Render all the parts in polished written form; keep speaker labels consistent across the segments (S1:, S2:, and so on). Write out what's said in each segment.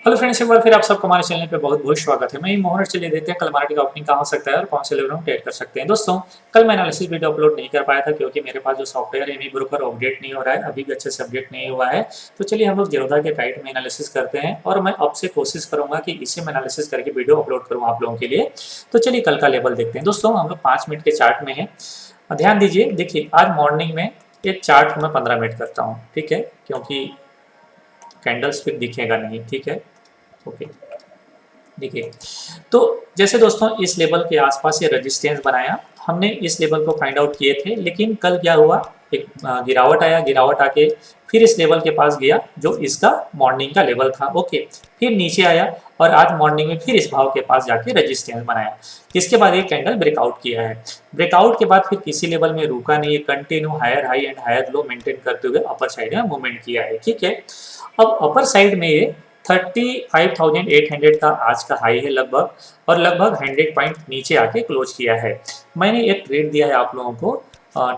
S1: Hello friends, एक बार फिर आप सबका हमारे चैनल पे बहुत बहुत स्वागत है। मैं मोहन। चलिए देखते हैं कल मार्केट का ओपनिंग कहाँ हो सकता है और कौन से लेवल में ट्रेड कर सकते हैं। दोस्तों, कल मैं एनालिसिस वीडियो अपलोड नहीं कर पाया था क्योंकि मेरे पास जो सॉफ्टवेयर है ब्रोकर अपडेट नहीं हो रहा है, अभी भी अच्छे से अपडेट नहीं हुआ है। तो चलिए हम लोग जेरोधा के गाइड में एनालिसिस करते हैं और मैं अब से कोशिश करूंगा कि इसे मैं एनालिसिस करके वीडियो अपलोड करूँ आप लोगों के लिए। तो चलिए कल का लेवल देखते हैं। दोस्तों, हम लोग 5 मिनट के चार्ट में है। ध्यान दीजिए, देखिए आज मॉर्निंग में एक चार्ट मैं 15 मिनट करता हूँ, ठीक है, क्योंकि कैंडल्स फिर दिखेगा नहीं, ठीक है। ओके, देखिए, तो जैसे दोस्तों इस लेवल के आसपास ये रेजिस्टेंस बनाया, हमने इस लेवल को फाइंड आउट किए थे, लेकिन कल क्या हुआ, एक गिरावट आया, गिरावट आके फिर इस लेवल के पास गया जो इसका मॉर्निंग का लेवल था। ओके, फिर नीचे आया और आज मॉर्निंग में फिर इस भाव के पास जाके रेजिस्टेंस बनाया। इसके बाद एक कैंडल ब्रेकआउट किया है। ब्रेकआउट के बाद फिर किसी लेवल में रुका नहीं है, continue higher high and higher low maintain करते हुए अपर साइड में मूवमेंट किया है, ठीक है। अब अपर साइड में ये 35,800 का आज का हाई है लगभग, और लगभग 100 पॉइंट नीचे आके क्लोज किया है। मैंने एक ट्रेड दिया है आप लोगों को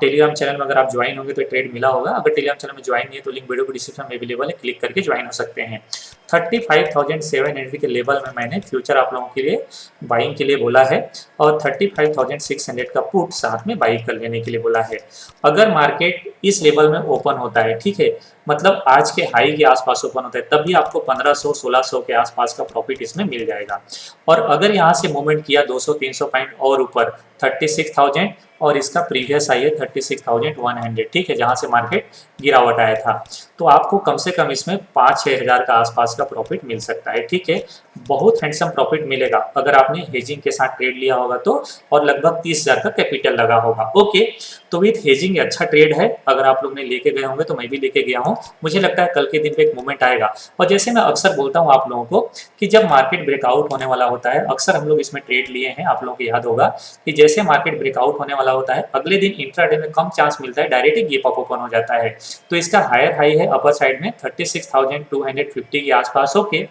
S1: टेलीग्राम चैनल में, अगर आप ज्वाइन होंगे तो ट्रेड मिला होगा। अगर टेलीग्राम चैनल में ज्वाइन नहीं है तो लिंक वीडियो को डिस्क्रिप्शन में अवेलेबल है, क्लिक करके ज्वाइन हो सकते हैं। 35,700 के लेवल में मैंने फ्यूचर आप लोगों के लिए बाइंग के लिए बोला है और 35,600 का पुट साथ में बाई कर लेने के लिए बोला है। अगर मार्केट इस लेवल में ओपन होता है, ठीक है, मतलब आज के हाई के आसपास ओपन होता है, तब भी आपको 1500-1600 के आसपास का प्रॉफिट इसमें मिल जाएगा। और अगर यहाँ से मूवमेंट किया 200-300 पॉइंट और ऊपर 36,000, और इसका प्रीवियस हाई है 36,100, ठीक है, जहाँ से मार्केट गिरावट आया था, तो आपको कम से कम इसमें 5-6 हज़ार का आसपास का प्रॉफिट मिल सकता है, ठीक है। बहुत हैंडसम प्रॉफिट मिलेगा अगर आपने हेजिंग के साथ ट्रेड लिया होगा तो, और लगभग 30,000 का कैपिटल लगा होगा। ओके, तो विथ हेजिंग अच्छा ट्रेड है। अगर आप लोग ने लेके गए होंगे तो मैं भी लेके गया हूँ, मुझे लगता है कल के दिन पे एक मूवमेंट आएगा। और जैसे मैं अक्सर बोलता हूँ आप लोगों को कि जब मार्केट ब्रेकआउट होने वाला होता है, अक्सर हम लोग इसमें ट्रेड लिए हैं, आप लोगों को याद होगा कि जैसे मार्केट ब्रेकआउट होने वाला होता है, अगले दिन इंट्राडे में कम चांस मिलता है, डायरेक्ट ही गैप अप ओपन हो जाता है। तो इसका हायर हाई है अपर साइड में 36,250 के आसपास। ओके,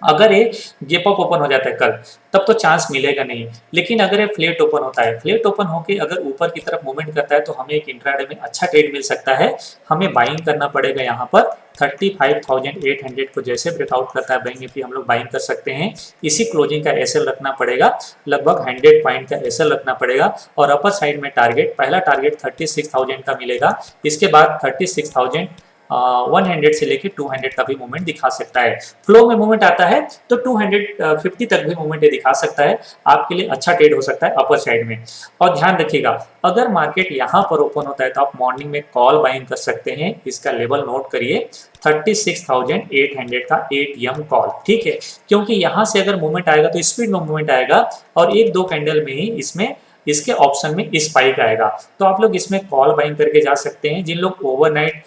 S1: अगर ये गैप अप ओपन हो जाता है कल, तब तो चांस मिलेगा नहीं। लेकिन अगर ये फ्लैट ओपन होता है, फ्लैट ओपन होकर अगर ऊपर की तरफ मूवमेंट करता है, तो हमें एक इंट्राडे में अच्छा ट्रेड मिल सकता है। हमें बाइंग करना पड़ेगा यहाँ पर 35,800 को जैसे ब्रेकआउट करता है बैंक निफ्टी, हम लोग बाइंग कर सकते हैं। इसी क्लोजिंग का एसएल रखना पड़ेगा, लगभग 100 पॉइंट का एसएल रखना पड़ेगा। और अपर साइड में टारगेट, पहला टारगेट 36,000 का मिलेगा, इसके बाद 36,100 से लेके 200 का भी मूवमेंट दिखा सकता है। फ्लो में मूवमेंट आता है तो 250 तक भी मूवमेंट दिखा सकता है, आपके लिए अच्छा ट्रेड हो सकता है अपर साइड में। और ध्यान रखिएगा, अगर मार्केट यहाँ पर ओपन होता है तो आप मॉर्निंग में कॉल बाइंग कर सकते हैं। इसका लेवल नोट करिए, 36,800 का एटीएम कॉल, ठीक है, क्योंकि यहाँ से अगर मूवमेंट आएगा तो स्पीड में मूवमेंट आएगा और एक दो कैंडल में ही इसमें इसके ऑप्शन में स्पाइक आएगा। तो आप लोग इसमें कॉल बाइंग करके जा सकते हैं। जिन लोग ओवरनाइट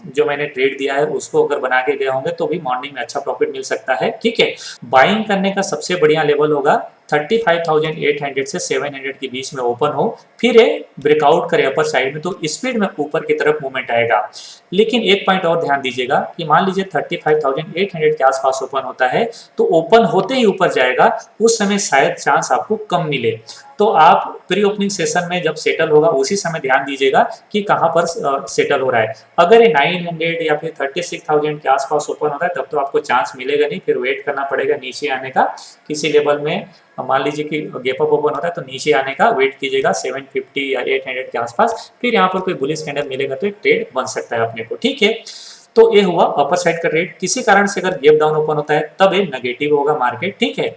S1: जो मैंने ट्रेड दिया है उसको अगर बना के गए होंगे तो भी मॉर्निंग में अच्छा प्रॉफिट मिल सकता है, ठीक है। बाइंग करने का सबसे बढ़िया लेवल होगा 35,800 से 700 के बीच में ओपन हो, फिर ब्रेकआउट करे अपर साइड में, तो स्पीड में ऊपर की तरफ मूवमेंट आएगा। लेकिन एक पॉइंट और ध्यान दीजिएगा कि मान लीजिए 35,800 के आसपास ओपन होता है, तो ओपन होते ही ऊपर जाएगा, उस समय शायद चांस आपको कम मिले। तो आप प्री ओपनिंग सेशन में जब सेटल होगा उसी समय ध्यान दीजिएगा कि कहाँ पर सेटल हो रहा है। अगर ये 900 या फिर 36,000 के आसपास ओपन होता है तब तो आपको चांस मिलेगा नहीं, फिर वेट करना पड़ेगा नीचे आने का। किसी लेवल में मान लीजिए कि गैप अप ओपन होता है तो नीचे आने का वेट कीजिएगा 750 या 800 के आसपास, फिर यहाँ पर कोई बुलिश कैंडल मिलेगा तो एक ट्रेड बन सकता है अपने को, ठीक है। तो ये हुआ अपर साइड का ट्रेड। किसी कारण से अगर गैप डाउन ओपन होता है तब ये नेगेटिव होगा मार्केट, ठीक है।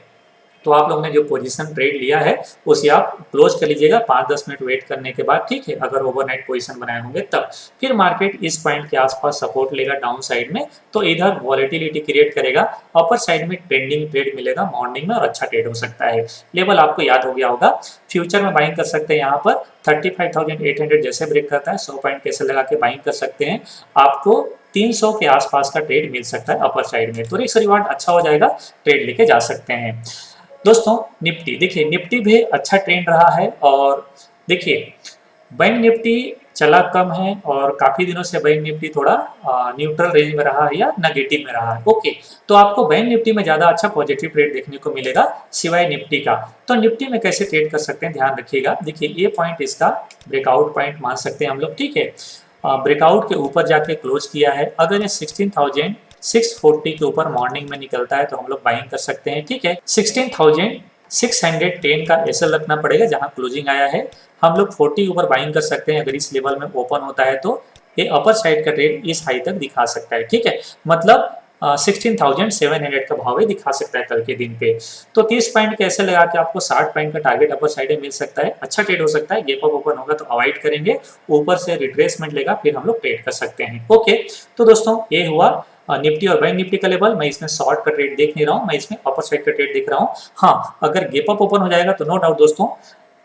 S1: तो आप लोगों ने जो पोजीशन ट्रेड लिया है उसे आप क्लोज कर लीजिएगा 5-10 मिनट वेट करने के बाद, ठीक है। अगर ओवरनाइट पोजीशन बनाए होंगे तब फिर मार्केट इस पॉइंट के आसपास सपोर्ट लेगा डाउन साइड में, तो इधर वॉलेटिलिटी क्रिएट करेगा, अपर साइड में ट्रेंडिंग ट्रेड मिलेगा मॉर्निंग में और अच्छा ट्रेड हो सकता है। लेवल आपको याद हो गया होगा। फ्यूचर में बाइंग कर सकते हैं यहाँ पर 35,800 जैसे ब्रेक करता है 100 पॉइंट कैसे लगा के बाइंग कर सकते हैं, आपको 300 के आसपास का ट्रेड मिल सकता है अपर साइड में, तो रिस्क रिवार्ड अच्छा हो जाएगा, ट्रेड लेके जा सकते हैं। दोस्तों, निफ्टी देखिए, निफ्टी भी अच्छा ट्रेंड रहा है। और देखिए, बैंक निफ्टी चला कम है और काफी दिनों से बैंक निफ्टी थोड़ा न्यूट्रल रेंज में रहा है या नेगेटिव में रहा है। ओके, तो आपको बैंक निफ्टी में ज्यादा अच्छा पॉजिटिव ट्रेड देखने को मिलेगा सिवाय निफ्टी का। तो निफ्टी में कैसे ट्रेड कर सकते हैं ध्यान रखिएगा। देखिए, ये पॉइंट इसका ब्रेकआउट पॉइंट मान सकते हैं हम लोग, ठीक है। ब्रेकआउट के ऊपर जाके क्लोज किया है। अगर ये 16,000 640 के ऊपर मॉर्निंग में निकलता है तो हम लोग बाइंग कर सकते हैं। ठीक है, 16,610 का एसएल रखना पड़ेगा जहां क्लोजिंग आया है। हम लोग 40 ऊपर बाइंग कर सकते हैं, अगर इस लेवल में ओपन होता है तो ये अपर साइड का ट्रेड इस हाई तक दिखा सकता है। ठीक है, मतलब 16,700 का भाव दिखा सकता है कल के दिन पे। तो 30 पॉइंट कैसे लगा के आपको 60 पॉइंट का टारगेट अपर साइड में मिल सकता है। अच्छा ट्रेड हो सकता है, गेप अप ओपन होगा तो अवॉइड करेंगे, ऊपर से रिट्रेसमेंट लेगा फिर हम लोग ट्रेड कर सकते हैं। ओके, तो दोस्तों ये हुआ निफ्टी और बैंक निफ्टी का लेवल। मैं इसमें शॉर्ट का ट्रेड देख नहीं रहा हूँ, मैं इसमें अपर साइड का ट्रेड देख रहा हूँ। हाँ, अगर गेप अप ओपन हो जाएगा तो नो डाउट दोस्तों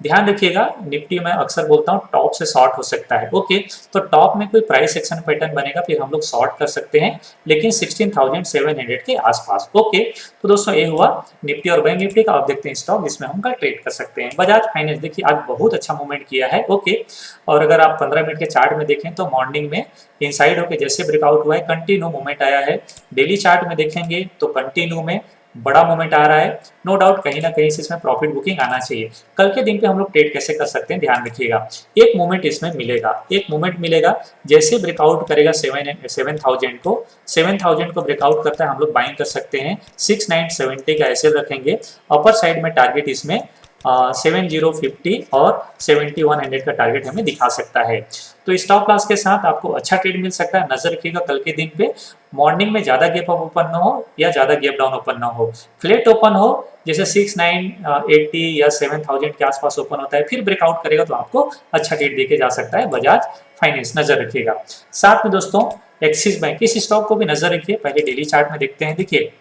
S1: ध्यान रखिएगा, निफ्टी में अक्सर बोलता हूँ टॉप से शॉर्ट हो सकता है। ओके, तो टॉप में कोई प्राइस एक्शन पैटर्न बनेगा फिर हम लोग शॉर्ट कर सकते हैं, लेकिन 16,700 के आसपास। ओके, तो दोस्तों ये हुआ निफ्टी और बैंक निफ्टी का। अब देखते हैं स्टॉक जिसमें हम कल ट्रेड कर सकते हैं। बजाज फाइनेंस देखिए आज बहुत अच्छा मूवमेंट किया है। ओके, और अगर आप 15 मिनट के चार्ट में देखें तो मॉर्निंग में इनसाइड होकर जैसे ब्रेकआउट हुआ है कंटिन्यू मूवमेंट आया है। डेली चार्ट में देखेंगे तो कंटिन्यू में बड़ा मूवमेंट आ रहा है। नो डाउट कहीं ना कहीं से इसमें प्रॉफिट बुकिंग आना चाहिए। कल के दिन पे हम लोग ट्रेड कैसे कर सकते हैं ध्यान रखिएगा। एक मूवमेंट इसमें मिलेगा, एक मूवमेंट मिलेगा जैसे ब्रेकआउट करेगा 7,000 को, 7,000 को ब्रेकआउट करता है हम लोग बाइंग कर सकते हैं। 6,970 का एसएल रखेंगे, अपर साइड में टारगेट इसमें 7050 और 7100 का टारगेट हमें दिखा सकता है। तो स्टॉप लॉस के साथ आपको अच्छा ट्रेड मिल सकता है। नजर रखिएगा कल के दिन पे मॉर्निंग में ज्यादा गैप अप ओपन ना हो या ज्यादा गैप डाउन ओपन ना हो, फ्लैट ओपन हो जैसे 6,980 या 7,000 के आसपास ओपन होता है फिर ब्रेकआउट करेगा तो आपको अच्छा ट्रेड देके जा सकता है बजाज फाइनेंस। नजर रखिएगा। साथ में दोस्तों एक्सिस बैंक, इस स्टॉक को भी नजर रखिए। पहले डेली चार्ट में देखते हैं। देखिए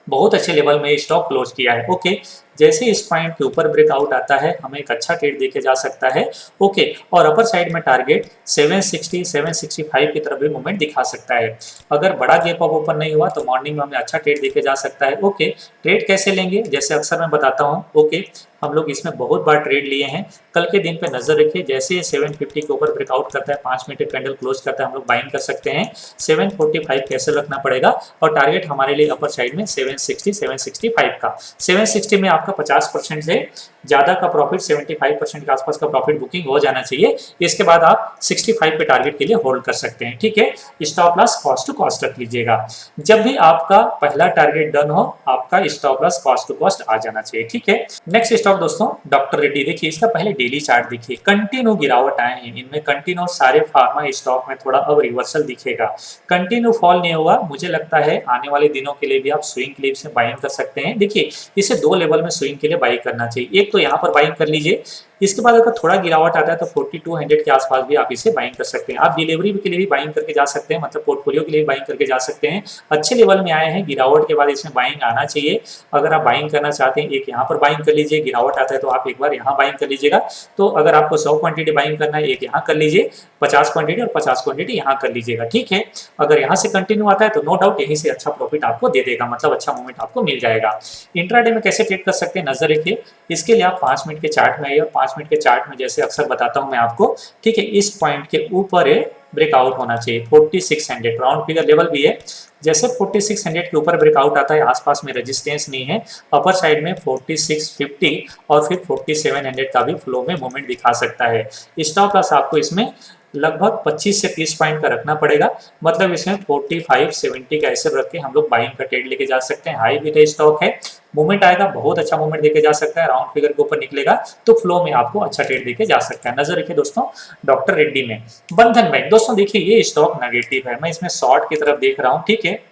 S1: बहुत अच्छे लेवल में स्टॉक क्लोज किया है। ओके, जैसे इस पॉइंट के ऊपर ब्रेकआउट आता है हमें एक अच्छा ट्रेड देके जा सकता है। ओके, और अपर साइड में टारगेट 760 765 की तरफ भी मूवमेंट दिखा सकता है। अगर बड़ा गैप अप ओपन नहीं हुआ तो मॉर्निंग में हमें अच्छा ट्रेड देके जा सकता है। ओके, ट्रेड कैसे लेंगे जैसे अक्सर मैं बताता हूँ। ओके, हम लोग इसमें बहुत बार ट्रेड लिए हैं। कल के दिन पे नजर रखिए, जैसे ये 750 के ऊपर ब्रेकआउट करता है 5 मिनट कैंडल क्लोज करता है हम लोग बाइंग कर सकते हैं। 745 कैसे रखना पड़ेगा और टारगेट हमारे लिए अपर साइड में 760 765 का। 760 में आपका 50% से ज्यादा का प्रॉफिट, 75% के आसपास का प्रॉफिट बुकिंग हो जाना चाहिए। इसके बाद आप 65 पे टारगेट के लिए होल्ड कर सकते हैं। ठीक है, stop loss cost to cost रख लीजिएगा। जब भी आपका पहला टारगेट डन हो आपका stop loss cost to cost आ जाना चाहिए। ठीक है, नेक्स्ट स्टॉक दोस्तों डॉक्टर रेड्डी। देखिए इसका पहले डेली चार्ट देखिए, कंटिन्यू गिरावट आए हैं इनमें, कंटिन्यू सारे फार्मा स्टॉक में थोड़ा अब रिवर्सल दिखेगा। कंटिन्यू फॉल नहीं होगा, मुझे लगता है आने वाले दिनों के लिए भी आप स्विंग के लिए से बाइंग कर सकते हैं। देखिए इसे दो लेवल में स्विंग के लिए बाई करना चाहिए। एक तो यहाँ पर बाइंग कर लीजिए, इसके बाद अगर थोड़ा गिरावट आता है तो 4200 के आसपास भी आप इसे बाइंग कर सकते हैं। आप डिलीवरी के लिए भी बाइंग करके जा सकते हैं, मतलब पोर्टफोलियो के लिए बाइंग करके जा सकते हैं। अच्छे लेवल में आए हैं, गिरावट के बाद इसमें बाइंग आना चाहिए। अगर आप बाइंग करना चाहते हैं एक यहाँ पर बाइंग कर लीजिए, गिरावट आता है तो आप एक बार यहाँ बाइंग कर लीजिएगा। तो अगर आपको 100 क्वांटिटी बाइंग करना है एक यहाँ कर लीजिए, 50 क्वांटिटी और 50 क्वांटिटी यहाँ कर लीजिएगा। ठीक है, अगर यहाँ से कंटिन्यू आता है तो नो डाउट यहीं से अच्छा प्रॉफिट आपको दे देगा, मतलब अच्छा मूवमेंट आपको मिल जाएगा। इंट्राडे में कैसे ट्रेड कर सकते हैं नजर रखिए। इसके लिए आप 5 मिनट के चार्ट में आइए और 5 मिनट के चार्ट में जैसे अक्सर बताता हूं मैं आपको। ठीक है, इस पॉइंट के ऊपर ब्रेकआउट होना चाहिए 4600, राउंड फिगर लेवल भी है। जैसे 4600 के ऊपर ब्रेकआउट आता है, आसपास में रेजिस्टेंस नहीं है, अपर साइड में 4650 और फिर 4700 का भी फ्लो में मूवमेंट दिखा सकता है। स्टॉप लॉस आपको इसमें लगभग 25 से 30 पॉइंट का रखना पड़ेगा, मतलब इसमें 45-70 का ऐसे रख के हम लोग बाइंग का ट्रेड लेके जा सकते हैं। हाई भी स्टॉक है, मूवमेंट आएगा बहुत अच्छा मूवमेंट देके जा सकता है, राउंड फिगर के ऊपर निकलेगा तो फ्लो में आपको अच्छा ट्रेड देके जा सकता है। नजर रखिए दोस्तों डॉक्टर रेड्डी में। बंधन बैंक दोस्तों देखिए ये स्टॉक नेगेटिव है, मैं इसमें शॉर्ट की तरफ देख रहा हूँ। ठीक है,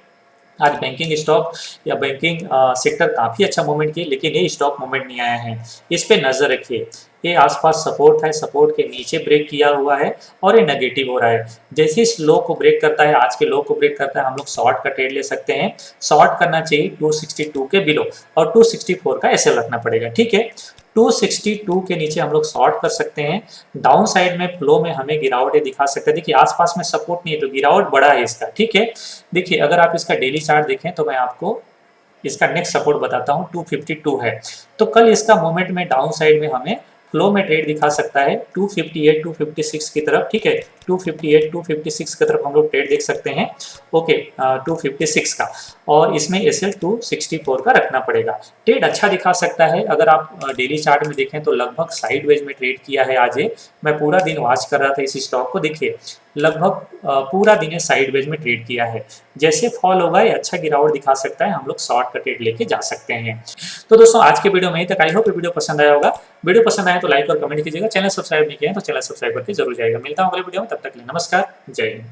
S1: आज बैंकिंग स्टॉक या बैंकिंग सेक्टर काफी अच्छा मूवमेंट किए, लेकिन ये स्टॉक मूवमेंट नहीं आया है। इस पे नजर रखिए, ये आसपास सपोर्ट है, सपोर्ट के नीचे ब्रेक किया हुआ है और ये नेगेटिव हो रहा है। जैसे इस लो को ब्रेक करता है, आज के लो को ब्रेक करता है, हम लोग शॉर्ट का ट्रेड ले सकते हैं। शॉर्ट करना चाहिए 262 के बिलो और 264 का एसएल रखना पड़ेगा। ठीक है, 262 के नीचे हम लोग शॉर्ट कर सकते हैं। डाउन साइड में फ्लो में हमें गिरावट दिखा सकते हैं। देखिए आसपास में सपोर्ट नहीं है तो गिरावट बड़ा है इसका। ठीक है, देखिए अगर आप इसका डेली चार्ट देखें तो मैं आपको इसका नेक्स्ट सपोर्ट बताता हूँ, 252 है। तो कल इसका मूवमेंट में डाउन साइड में हमें फ्लो में ट्रेड दिखा सकता है 258 256 की तरफ। ठीक है, 258 256 की तरफ हम लोग ट्रेड देख सकते हैं। ओके, 256 का, और इसमें एसएल 264 का रखना पड़ेगा। ट्रेड अच्छा दिखा सकता है। अगर आप डेली चार्ट में देखें तो लगभग साइडवेज में ट्रेड किया है आज। मैं पूरा दिन वॉच कर रहा था इस स्टॉक को। देखिए लगभग पूरा दिन साइडवेज में ट्रेड किया है। जैसे फॉल होगा ये अच्छा गिरावट दिखा सकता है, हम लोग शॉर्ट का ट्रेड लेके जा सकते हैं। तो दोस्तों आज के वीडियो में ही तक, आई होप वीडियो पसंद आया होगा। वीडियो पसंद आया तो लाइक और कमेंट कीजिएगा, चैनल सब्सक्राइब नहीं किया तो चैनल सब्सक्राइब करके जरूर जाएगा। मिलता हूँ अगले वीडियो में, तब तक के लिए नमस्कार, जय हिंद।